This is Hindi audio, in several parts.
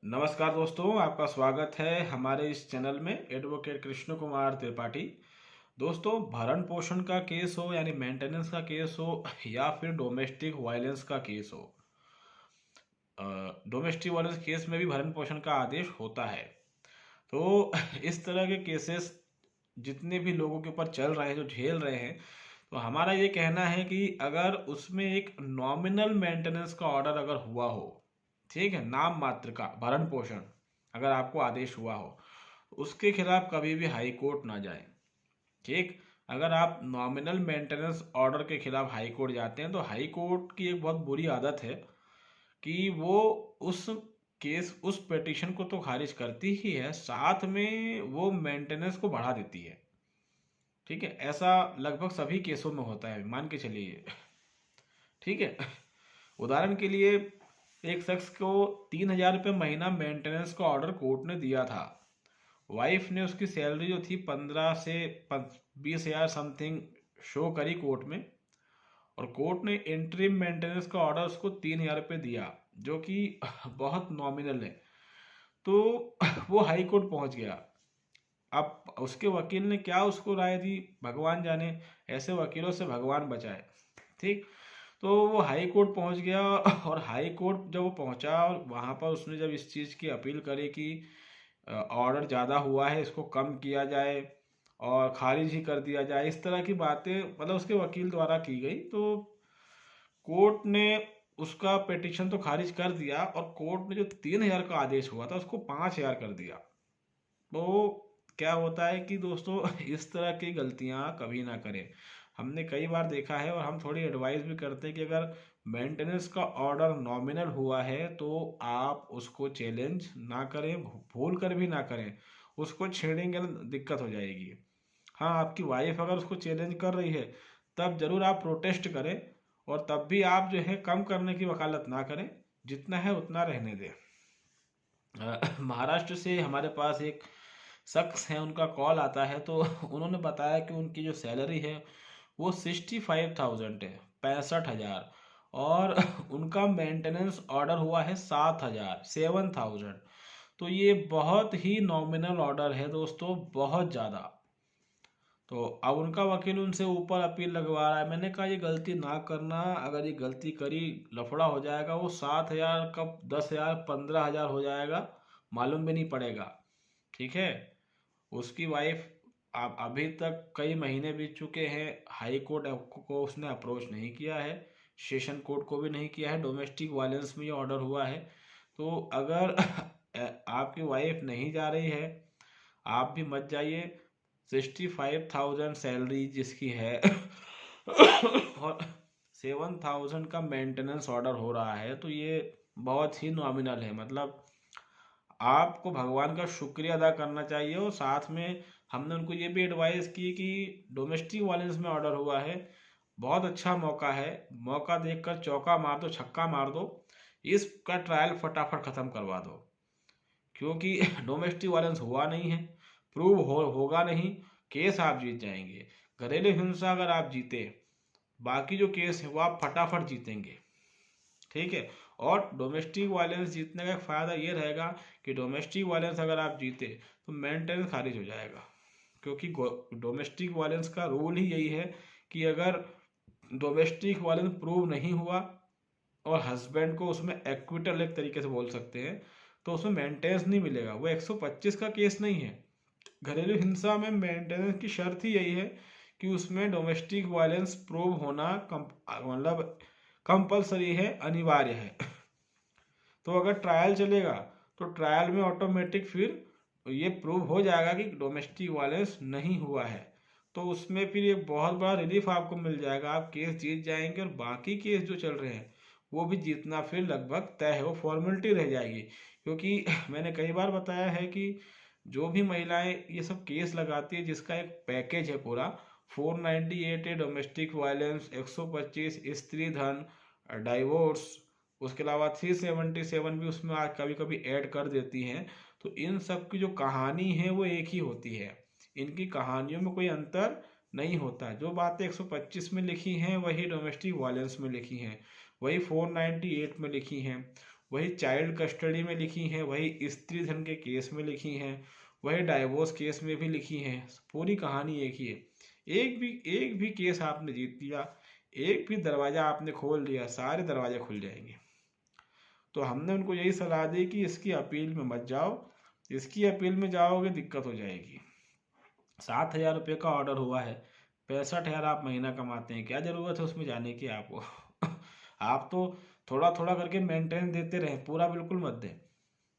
नमस्कार दोस्तों, आपका स्वागत है हमारे इस चैनल में एडवोकेट कृष्ण कुमार त्रिपाठी। दोस्तों, भरण पोषण का केस हो यानी मेंटेनेंस का केस हो या फिर डोमेस्टिक वायलेंस का केस हो, डोमेस्टिक वायलेंस केस में भी भरण पोषण का आदेश होता है। तो इस तरह के केसेस जितने भी लोगों के ऊपर चल रहे हैं, जो झेल रहे हैं, तो हमारा ये कहना है कि अगर उसमें एक नॉमिनल मेंटेनेंस का ऑर्डर अगर हुआ हो, ठीक है, नाम मात्र का भरण पोषण अगर आपको आदेश हुआ हो, उसके खिलाफ कभी भी हाई कोर्ट ना जाए। ठीक, अगर आप नॉमिनल मेंटेनेंस ऑर्डर के खिलाफ हाई कोर्ट जाते हैं तो हाई कोर्ट की एक बहुत बुरी आदत है कि वो उस उस पिटिशन को तो खारिज करती ही है, साथ में वो मेंटेनेंस को बढ़ा देती है। ठीक है, ऐसा लगभग सभी केसों में होता है, मान के चलिए। ठीक है, उदाहरण के लिए एक शख्स को 3,000 रुपये महीना मेंटेनेंस का ऑर्डर कोर्ट ने दिया था। वाइफ ने उसकी सैलरी जो थी 15 से 20,000 समथिंग शो करी कोर्ट में, और कोर्ट ने इंटरिम मेंटेनेंस का ऑर्डर उसको 3,000 रुपये दिया, जो कि बहुत नॉमिनल है। तो वो हाई कोर्ट पहुंच गया। अब उसके वकील ने क्या उसको राय दी, भगवान जाने, ऐसे वकीलों से भगवान बचाए। ठीक, तो वो हाई कोर्ट पहुंच गया और हाई कोर्ट जब वो पहुंचा और वहां पर उसने जब इस चीज़ की अपील करी कि ऑर्डर ज़्यादा हुआ है, इसको कम किया जाए और खारिज ही कर दिया जाए, इस तरह की बातें मतलब उसके वकील द्वारा की गई, तो कोर्ट ने उसका पिटिशन तो खारिज कर दिया और कोर्ट ने जो 3,000 का आदेश हुआ था उसको 5,000 कर दिया। तो क्या होता है कि दोस्तों इस तरह की गलतियां कभी ना करें। हमने कई बार देखा है और हम थोड़ी एडवाइस भी करते हैं कि अगर मेंटेनेंस का ऑर्डर नॉमिनल हुआ है तो आप उसको चैलेंज ना करें, भूल कर भी ना करें। उसको छेड़ेंगे ना, दिक्कत हो जाएगी। हाँ, आपकी वाइफ अगर उसको चैलेंज कर रही है तब जरूर आप प्रोटेस्ट करें, और तब भी आप जो है कम करने की वकालत ना करें, जितना है उतना रहने दें। महाराष्ट्र से हमारे पास एक शख्स है, उनका कॉल आता है, तो उन्होंने बताया कि उनकी जो सैलरी है वो 65,000 है, 65,000, और उनका मेंटेनेंस ऑर्डर हुआ है 7,000, 7,000। तो ये बहुत ही नॉमिनल ऑर्डर है दोस्तों, बहुत ज़्यादा। तो अब उनका वकील उनसे ऊपर अपील लगवा रहा है। मैंने कहा ये गलती ना करना, अगर ये गलती करी लफड़ा हो जाएगा, वो 7,000 कब 10,000 15,000 हो जाएगा, मालूम भी नहीं पड़ेगा। ठीक है, उसकी वाइफ, आप अभी तक कई महीने बीत चुके हैं, हाई कोर्ट को उसने अप्रोच नहीं किया है, सेशन कोर्ट को भी नहीं किया है, डोमेस्टिक वायलेंस में ये ऑर्डर हुआ है। तो अगर आपकी वाइफ नहीं जा रही है, आप भी मत जाइए। 65,000 सैलरी जिसकी है और 7,000 का मेंटेनेंस ऑर्डर हो रहा है, तो ये बहुत ही नॉमिनल है। मतलब आपको भगवान का शुक्रिया अदा करना चाहिए, और साथ में हमने उनको ये भी एडवाइस की कि डोमेस्टिक वायलेंस में ऑर्डर हुआ है, बहुत अच्छा मौका है, मौका देखकर चौका मार दो, छक्का मार दो, इसका ट्रायल फटाफट ख़त्म करवा दो। क्योंकि डोमेस्टिक वायलेंस हुआ नहीं है, प्रूव होगा नहीं, केस आप जीत जाएंगे। घरेलू हिंसा अगर आप जीते, बाकी जो केस है वो आप फटाफट जीतेंगे। ठीक है, और डोमेस्टिक वायलेंस जीतने का फ़ायदा ये रहेगा कि डोमेस्टिक वायलेंस अगर आप जीते तो मेंटेनेंस खारिज हो जाएगा, क्योंकि डोमेस्टिक वायलेंस का रूल ही यही है कि अगर डोमेस्टिक वायलेंस प्रूव नहीं हुआ और हस्बैंड को उसमें एक्विटल एक तरीके से बोल सकते हैं, तो उसमें मेंटेनेंस नहीं मिलेगा। वो 125 का केस नहीं है। घरेलू हिंसा में मेंटेनेंस की शर्त ही यही है कि उसमें डोमेस्टिक वायलेंस प्रूव होना मतलब कंपलसरी है, अनिवार्य है। तो अगर ट्रायल चलेगा तो ट्रायल में ऑटोमेटिक फिर ये प्रूव हो जाएगा कि डोमेस्टिक वायलेंस नहीं हुआ है, तो उसमें फिर एक बहुत बड़ा रिलीफ आपको मिल जाएगा, आप केस जीत जाएंगे, और बाकी केस जो चल रहे हैं वो भी जीतना फिर लगभग तय है, वो फॉर्मेलिटी रह जाएगी। क्योंकि मैंने कई बार बताया है कि जो भी महिलाएं ये सब केस लगाती है, जिसका एक पैकेज है पूरा, 498 है डोमेस्टिक वायलेंस, 125 स्त्री धन, डाइवोर्स, उसके अलावा 377 भी उसमें आज कभी कभी ऐड कर देती हैं। तो इन सब की जो कहानी है वो एक ही होती है, इनकी कहानियों में कोई अंतर नहीं होता। जो बातें 125 में लिखी हैं वही डोमेस्टिक वायलेंस में लिखी हैं, वही 498 में लिखी हैं, वही चाइल्ड कस्टडी में लिखी हैं, वही स्त्री धन के केस में लिखी हैं, वही डाइवोर्स केस में भी लिखी हैं। पूरी कहानी एक ही है। एक भी केस आपने जीत लिया, एक भी दरवाज़ा आपने खोल दिया, सारे दरवाजे खुल जाएंगे। तो हमने उनको यही सलाह दी कि इसकी अपील में मत जाओ, इसकी अपील में जाओगे दिक्कत हो जाएगी। 7,000 रुपये का ऑर्डर हुआ है, 65,000 आप महीना कमाते हैं, क्या ज़रूरत है उसमें जाने की आपको। आप तो थोड़ा थोड़ा करके मेंटेन देते रहें, पूरा बिल्कुल मत दें,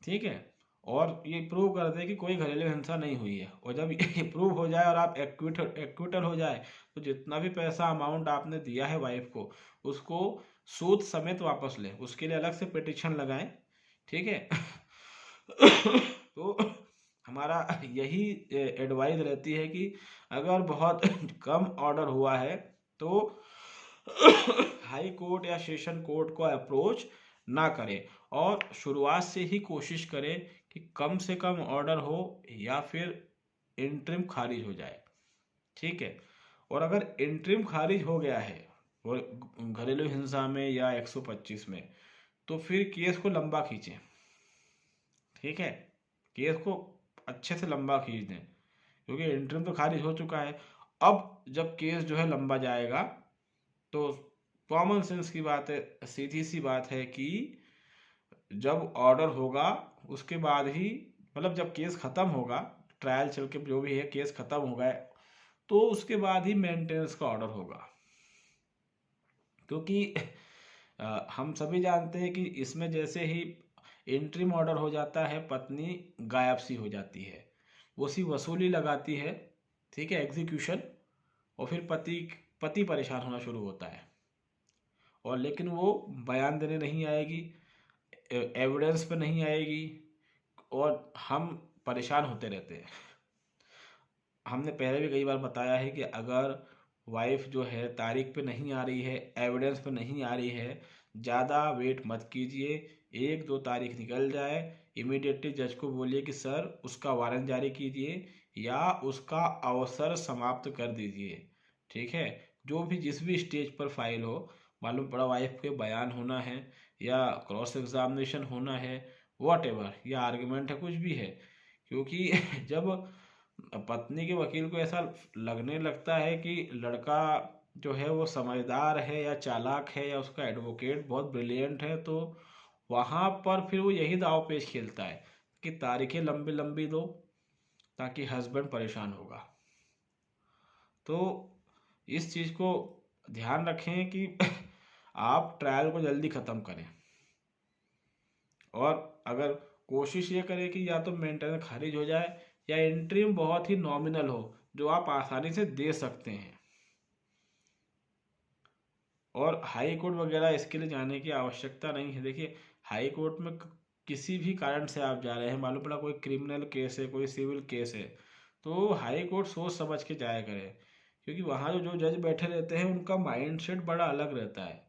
ठीक है। और ये प्रूव कर दे कि कोई घरेलू हिंसा नहीं हुई है, और जब ये प्रूव हो जाए और आप एक्विटल हो जाए, तो जितना भी पैसा अमाउंट आपने दिया है वाइफ को, उसको सूद समेत वापस लें, उसके लिए अलग से पिटिशन लगाएं, ठीक है। तो हमारा यही एडवाइस रहती है कि अगर बहुत कम ऑर्डर हुआ है तो हाई कोर्ट या सेशन कोर्ट को अप्रोच ना करें, और शुरुआत से ही कोशिश करें कि कम से कम ऑर्डर हो या फिर इंटरिम खारिज हो जाए, ठीक है। और अगर इंटरिम खारिज हो गया है और घरेलू हिंसा में या 125 में, तो फिर केस को लंबा खींचें, ठीक है। केस को अच्छे से लंबा खींच दें, क्योंकि इंटरिम तो खारिज हो चुका है। अब जब केस जो है लंबा जाएगा, तो कॉमन सेंस की बात है, सीधी सी बात है कि जब ऑर्डर होगा उसके बाद ही, मतलब जब केस ख़त्म होगा, ट्रायल चल के जो भी है केस ख़त्म हो गया, तो उसके बाद ही मेंटेनेंस का ऑर्डर होगा। क्योंकि हम सभी जानते हैं कि इसमें जैसे ही इंटरिम ऑर्डर हो जाता है, पत्नी गायब सी हो जाती है, वो सी वसूली लगाती है, ठीक है, एग्जीक्यूशन, और फिर पति परेशान होना शुरू होता है, और लेकिन वो बयान देने नहीं आएगी, एविडेंस पे नहीं आएगी, और हम परेशान होते रहते हैं। हमने पहले भी कई बार बताया है कि अगर वाइफ जो है तारीख पे नहीं आ रही है, एविडेंस पे नहीं आ रही है, ज़्यादा वेट मत कीजिए, 1-2 तारीख निकल जाए, इमीडिएटली जज को बोलिए कि सर उसका वारंट जारी कीजिए या उसका अवसर समाप्त कर दीजिए, ठीक है। जो भी जिस भी स्टेज पर फाइल हो, मालूम पड़ा वाइफ के बयान होना है या क्रॉस एग्जामिनेशन होना है, वॉट एवर, या आर्ग्यूमेंट है, कुछ भी है। क्योंकि जब पत्नी के वकील को ऐसा लगने लगता है कि लड़का जो है वो समझदार है या चालाक है या उसका एडवोकेट बहुत ब्रिलियंट है, तो वहाँ पर फिर वो यही दाव पेच खेलता है कि तारीखें लंबी लंबी दो ताकि हस्बैंड परेशान होगा। तो इस चीज़ को ध्यान रखें कि आप ट्रायल को जल्दी ख़त्म करें, और अगर कोशिश ये करें कि या तो मेंटेनेंस खारिज हो जाए या इंटरिम बहुत ही नॉमिनल हो जो आप आसानी से दे सकते हैं। और हाई कोर्ट वगैरह इसके लिए जाने की आवश्यकता नहीं है। देखिए, हाई कोर्ट में किसी भी कारण से आप जा रहे हैं, मालूम पड़ा कोई क्रिमिनल केस है, कोई सिविल केस है, तो हाई कोर्ट सोच समझ के जाया करें, क्योंकि वहाँ जो जो जज बैठे रहते हैं उनका माइंड सेट बड़ा अलग रहता है,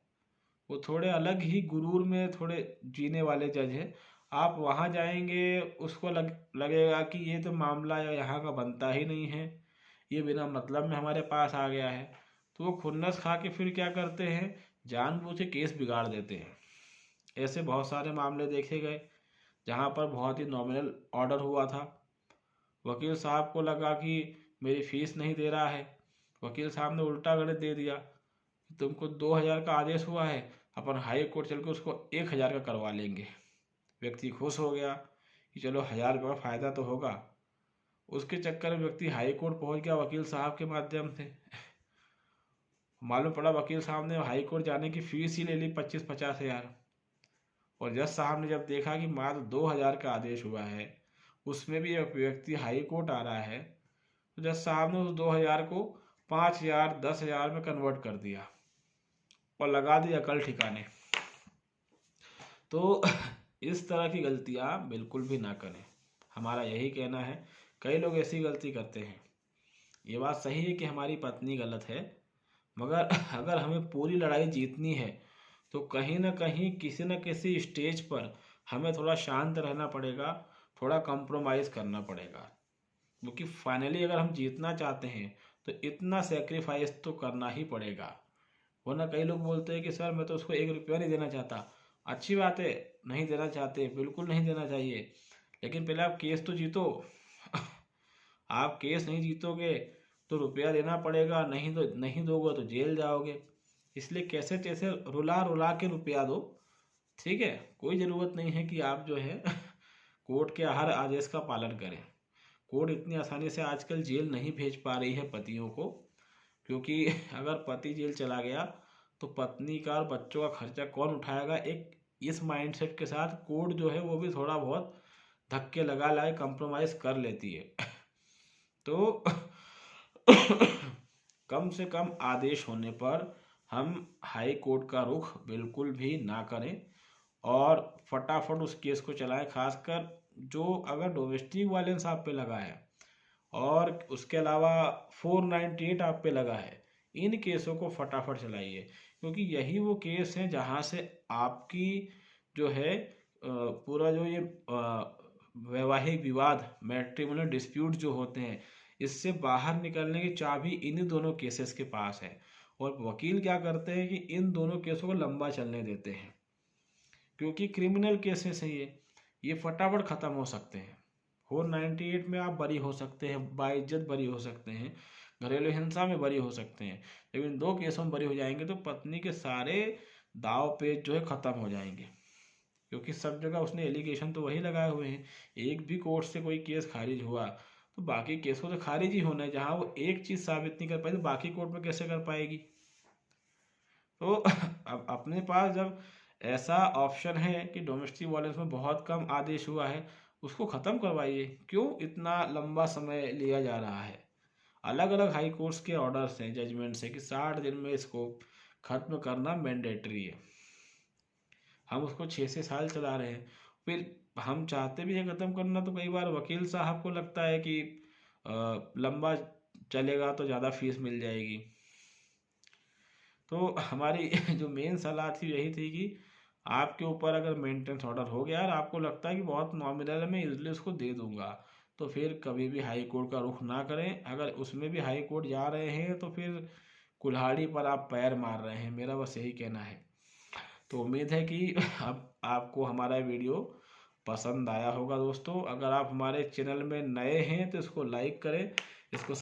वो थोड़े अलग ही गुरूर में थोड़े जीने वाले जज हैं। आप वहाँ जाएंगे, उसको लगेगा कि ये तो मामला यहाँ का बनता ही नहीं है, ये बिना मतलब में हमारे पास आ गया है, तो वो खुन्नस खा के फिर क्या करते हैं, जानबूझ के केस बिगाड़ देते हैं। ऐसे बहुत सारे मामले देखे गए जहाँ पर बहुत ही नॉमिनल ऑर्डर हुआ था, वकील साहब को लगा कि मेरी फीस नहीं दे रहा है, वकील साहब ने उल्टा गणित दे दिया, तुमको 2,000 का आदेश हुआ है, अपन हाई कोर्ट चल के उसको 1,000 का करवा लेंगे। व्यक्ति खुश हो गया कि चलो 1,000 रुपये का फ़ायदा तो होगा। उसके चक्कर में व्यक्ति हाई कोर्ट पहुंच गया वकील साहब के माध्यम से। मालूम पड़ा वकील साहब ने हाई कोर्ट जाने की फीस ही ले ली 25-50 हज़ार। और जज साहब ने जब देखा कि मात्र 2,000 का आदेश हुआ है, उसमें भी एक व्यक्ति हाई कोर्ट आ रहा है, तो जज साहब ने उस 2,000 को 5,000 10,000 में कन्वर्ट कर दिया और लगा दिया कल ठिकाने। तो इस तरह की गलतियाँ बिल्कुल भी ना करें, हमारा यही कहना है। कई लोग ऐसी गलती करते हैं। ये बात सही है कि हमारी पत्नी गलत है, मगर अगर हमें पूरी लड़ाई जीतनी है तो कहीं ना कहीं किसी न किसी स्टेज पर हमें थोड़ा शांत रहना पड़ेगा, थोड़ा कंप्रोमाइज़ करना पड़ेगा। क्योंकि फाइनली अगर हम जीतना चाहते हैं तो इतना सेक्रीफाइस तो करना ही पड़ेगा। वरना कई लोग बोलते हैं कि सर मैं तो उसको 1 रुपया नहीं देना चाहता, अच्छी बात है, नहीं देना चाहते, बिल्कुल नहीं देना चाहिए, लेकिन पहले आप केस तो जीतो। आप केस नहीं जीतोगे तो रुपया देना पड़ेगा, नहीं तो नहीं दोगे तो जेल जाओगे। इसलिए कैसे तैसे रुला रुला के रुपया दो, ठीक है। कोई ज़रूरत नहीं है कि आप जो है कोर्ट के हर आदेश का पालन करें। कोर्ट इतनी आसानी से आजकल जेल नहीं भेज पा रही है पतियों को, क्योंकि अगर पति जेल चला गया तो पत्नी का और बच्चों का खर्चा कौन उठाएगा। एक इस माइंडसेट के साथ कोर्ट जो है वो भी थोड़ा बहुत धक्के लगा लाए, कंप्रोमाइज़ कर लेती है। तो कम से कम आदेश होने पर हम हाई कोर्ट का रुख बिल्कुल भी ना करें और फटाफट उस केस को चलाएं। खासकर जो अगर डोमेस्टिक वायलेंस आप पे लगा है और उसके अलावा 498 आप पे लगा है, इन केसों को फटाफट चलाइए, क्योंकि यही वो केस हैं जहां से आपकी जो है पूरा जो ये वैवाहिक विवाद, मैट्रिमोनियल डिस्प्यूट जो होते हैं, इससे बाहर निकलने की चाबी इन्हीं दोनों केसेस के पास है। और वकील क्या करते हैं कि इन दोनों केसों को लंबा चलने देते हैं, क्योंकि क्रिमिनल केसेस हैं ये फटाफट ख़त्म हो सकते हैं। 498 में आप बरी हो सकते हैं, बाइज्जत बरी हो सकते हैं, घरेलू हिंसा में बरी हो सकते हैं, लेकिन 2 केसों में बरी हो जाएंगे तो पत्नी के सारे दाव पेच जो है ख़त्म हो जाएंगे, क्योंकि सब जगह उसने एलिगेशन तो वही लगाए हुए हैं। एक भी कोर्ट से कोई केस खारिज हुआ तो बाकी केसों से खारिज ही होना है। जहाँ वो एक चीज़ साबित नहीं कर पाई तो बाकी कोर्ट में कैसे कर पाएगी। तो अब अपने पास जब ऐसा ऑप्शन है कि डोमेस्टिक वायलेंस में बहुत कम आदेश हुआ है, उसको ख़त्म करवाइए। क्यों इतना लंबा समय लिया जा रहा है। अलग अलग हाई कोर्ट्स के ऑर्डर्स हैं, जजमेंट्स हैं कि 60 दिन में इसको ख़त्म करना मैंडेटरी है। हम उसको 6 से साल चला रहे हैं। फिर हम चाहते भी हैं ख़त्म करना, तो कई बार वकील साहब को लगता है कि लंबा चलेगा तो ज़्यादा फीस मिल जाएगी। तो हमारी जो मेन सलाह थी यही थी कि आपके ऊपर अगर मेंटेनेंस ऑर्डर हो गया और आपको लगता है कि बहुत नॉमिनल है, मैं इजली उसको दे दूंगा, तो फिर कभी भी हाई कोर्ट का रुख ना करें। अगर उसमें भी हाई कोर्ट जा रहे हैं तो फिर कुल्हाड़ी पर आप पैर मार रहे हैं, मेरा बस यही कहना है। तो उम्मीद है कि अब आपको हमारा वीडियो पसंद आया होगा दोस्तों। अगर आप हमारे चैनल में नए हैं तो इसको लाइक करें, इसको